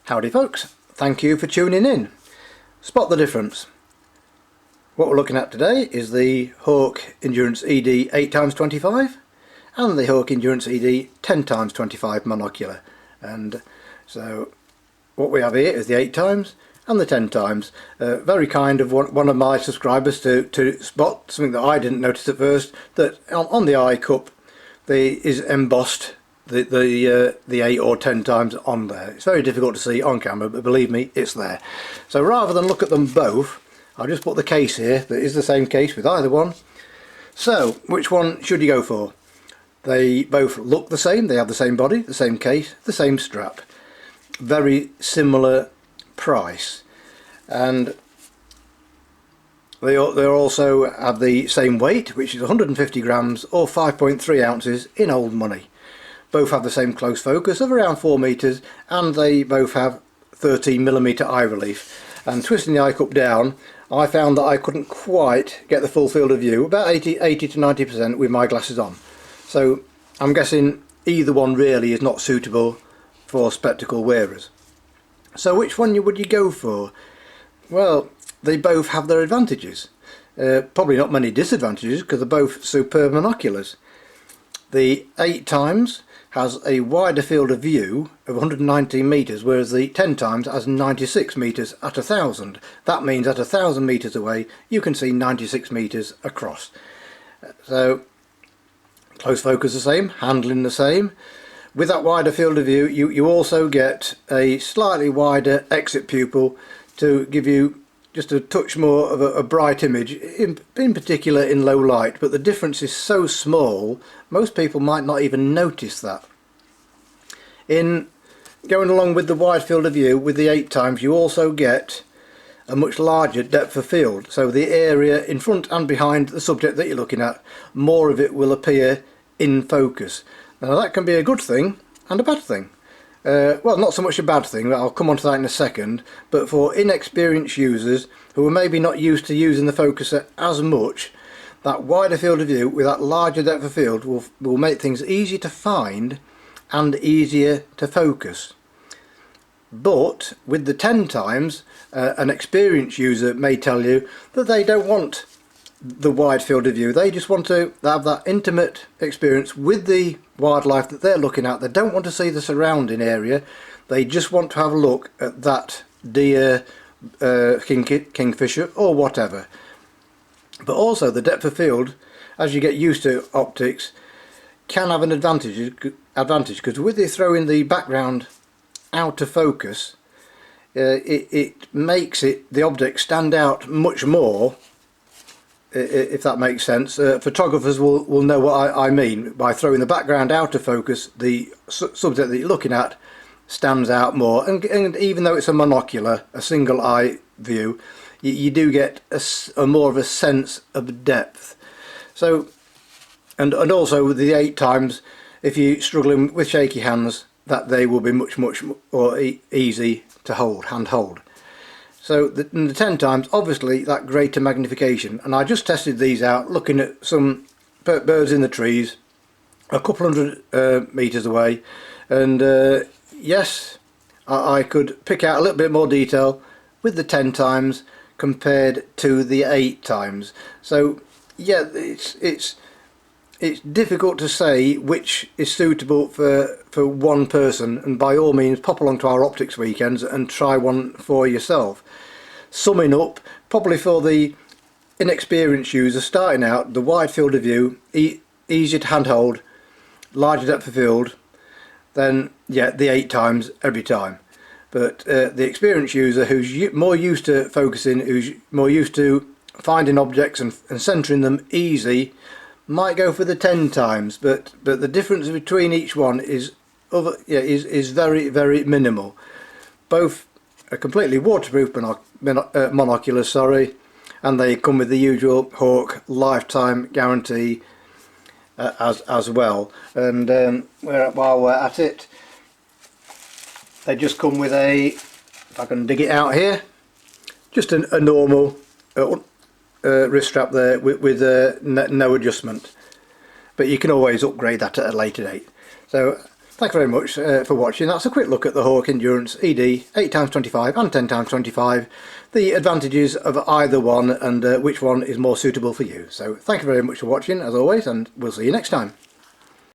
Howdy folks, thank you for tuning in. Spot the difference. What we're looking at today is the Hawke Endurance ED 8x25 and the Hawke Endurance ED 10x25 monocular. And so what we have here is the 8 times and the 10 times. Very kind of one of my subscribers to spot something that I didn't notice at first, that on the eye cup is embossed the 8 or 10 times on there. It's very difficult to see on camera, but believe me, it's there. So rather than look at them both, I'll just put the case here that is the same case with either one. So which one should you go for? They both look the same, they have the same body, the same case, the same strap. Very similar price, and they also have the same weight, which is 150 grams or 5.3 ounces in old money. Both have the same close focus of around 4 meters, and they both have 13mm eye relief. And twisting the eye cup down, I found that I couldn't quite get the full field of view, about 80 to 90% with my glasses on. So I'm guessing either one really is not suitable for spectacle wearers. So which one would you go for? Well, they both have their advantages. Probably not many disadvantages, because they're both superb monoculars. The 8 times has a wider field of view of 119 meters, whereas the 10 times has 96 meters at 1,000. That means at 1,000 meters away you can see 96 meters across. So close focus the same, handling the same. With that wider field of view, you also get a slightly wider exit pupil to give you just a touch more of a bright image, in particular in low light, but the difference is so small most people might not even notice that. In going along with the wide field of view with the 8 times, you also get a much larger depth of field, so the area in front and behind the subject that you're looking at, more of it will appear in focus. Now that can be a good thing and a bad thing. Well, not so much a bad thing, I'll come on to that in a second, but for inexperienced users who are maybe not used to using the focuser as much, that wider field of view with that larger depth of field will make things easier to find and easier to focus. But with the 10 times, an experienced user may tell you that they don't want the wide field of view, they just want to have that intimate experience with the wildlife that they're looking at. They don't want to see the surrounding area, they just want to have a look at that deer, kingfisher or whatever. But also the depth of field, as you get used to optics, can have an advantage because with you throwing the background out of focus, it makes the object stand out much more, if that makes sense. Photographers will know what I mean. By throwing the background out of focus, the subject that you're looking at stands out more, and even though it's a monocular, a single eye view, you do get a more of a sense of depth. So and also with the 8 times, if you're struggling with shaky hands, that they will be much more easy to handhold. So in the 10 times, obviously that greater magnification, and I just tested these out looking at some birds in the trees a couple hundred meters away, and yes, I could pick out a little bit more detail with the 10 times compared to the 8 times. So yeah, it's difficult to say which is suitable for one person, and by all means pop along to our optics weekends and try one for yourself. Summing up, probably for the inexperienced user starting out, the wide field of view, easier to handhold, larger depth of field, then yeah, the 8 times every time. But the experienced user who's more used to focusing, who's more used to finding objects and centering them easy, might go for the 10 times, but the difference between each one is very, very minimal. Both are completely waterproof monoculars, and they come with the usual Hawke lifetime guarantee as well. And while we're at it, they just come with if I can dig it out here, just a normal wrist strap there with no adjustment, but you can always upgrade that at a later date. So thank you very much for watching. That's a quick look at the Hawke Endurance ED 8x25 and 10x25, the advantages of either one and which one is more suitable for you. So thank you very much for watching as always, and we'll see you next time.